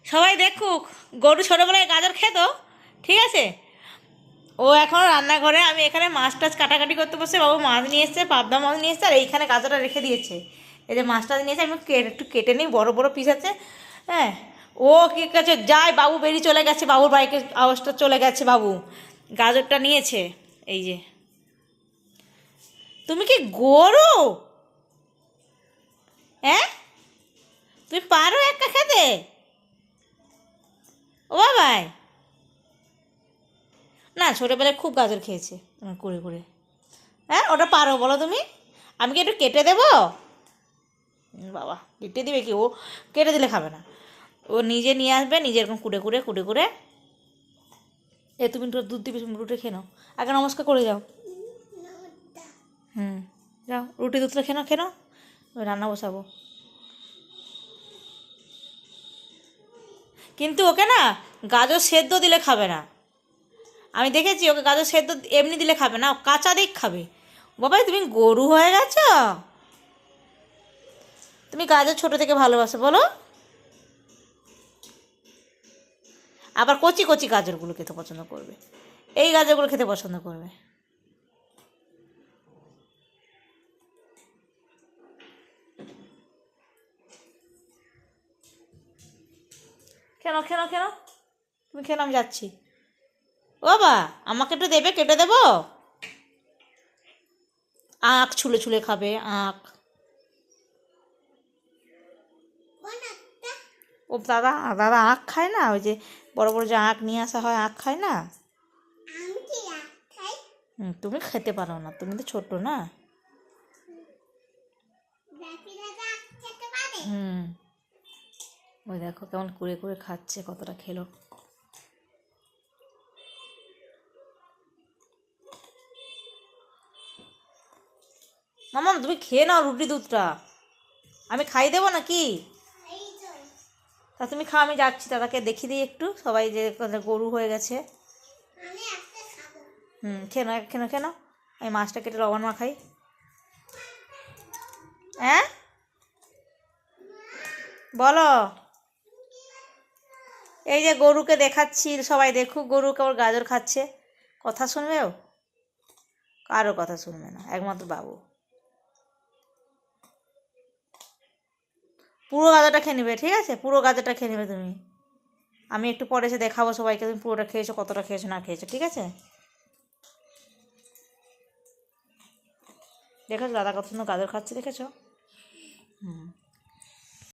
সবাই দেখুক, গরু ছোটোবেলায় গাজর খেত, ঠিক আছে। ও এখন রান্নাঘরে, আমি এখানে মাছ টাছ কাটাকাটি করতে বসে, বাবু মাছ নিয়ে এসছে, পাবদা মাছ নিয়ে এসছে, আর এইখানে গাজরটা রেখে দিয়েছে। এই যে মাছ টাছ নিয়েছে, আমি একটু কেটে নিই, বড় বড় পিস আছে। হ্যাঁ, ও কি কাছে যায়, বাবু বেরিয়ে চলে গেছে, বাবুর বাইকের আওয়াজটা চলে গেছে, বাবু গাজরটা নিয়েছে। এই যে, তুমি কি গরু? হ্যাঁ, তুমি পারো একা খেতে? ও বাবাই, না ছোটোবেলায় খুব গাজর খেয়েছে করে করে। হ্যাঁ, ওটা পারো বলো তুমি? আমি কি একটু কেটে দেবো? বাবা, কেটে দিবে কি? ও কেটে দিলে খাবে না, ও নিজে নিয়ে আসবে, নিজে এরকম কুড়ে কুড়ে কুড়ে কুড়ে। তুমি একটু দুধ দিবি, রুটি খেয়ে নাও, আগে নমস্কার করে যাও। হুম, যাও রুটি দুধটা খেয়ে নাও, খেয়ে নাও, আমি রান্না বসাবো। কিন্তু ওকে না গাজর সেদ্ধ দিলে খাবে না, আমি দেখেছি ওকে গাজর সেদ্ধ এমনি দিলে খাবে না, ও কাঁচা দিক খাবে। বাবা, তুমি গরু হয়ে গেছো? তুমি গাজর ছোটো থেকে ভালোবাসো বলো? আবার কচি কচি গাজরগুলো খেতে পছন্দ করবে, এই গাজরগুলো খেতে পছন্দ করবে। কেন কেন কেন, তুমি কেন, আমি যাচ্ছি। ও বাবা, আমাকে একটু দেবে, কেটে দেবো। আখ ছুলে ছুলে খাবে, আখ। ও দাদা, দাদা আখ খায় না, ওই যে বড় বড় যে আখ নিয়ে আসা হয়, আখ খায় না। তুমি খেতে পারো না, তুমি তো ছোট না। হুম, ওই দেখো কেমন কুড়ে কুড়ে খাচ্ছে, কতটা খেলো। মামা, তুমি খেয়ে নাও রুটি দুধটা, আমি খাই দেবো নাকি? তা তুমি খাও, আমি যাচ্ছি, দাদাকে দেখিয়ে দিই একটু, সবাই যে গরু হয়ে গেছে। হুম, খেয়ে নাও, খেয়ে নাও, খেয়ে নাও, আমি মাছটা কেটে লবণ মাখাই। হ্যাঁ, বলো। এই যে গরুকে দেখাচ্ছি, সবাই দেখুক, গরু কেবল গাজর খাচ্ছে, কথা শুনবে ও? কারো কথা শুনবে না, একমাত্র বাবু। পুরো গাজরটা খেয়ে নেবে, ঠিক আছে, পুরো গাজরটা খেয়ে নেবে তুমি। আমি একটু পরে এসে দেখাবো সবাইকে তুমি পুরোটা খেয়েছো, কতটা খেয়েছো না খেয়েছো, ঠিক আছে। দেখেছো দাদা কত সুন্দর গাজর খাচ্ছে, দেখেছো?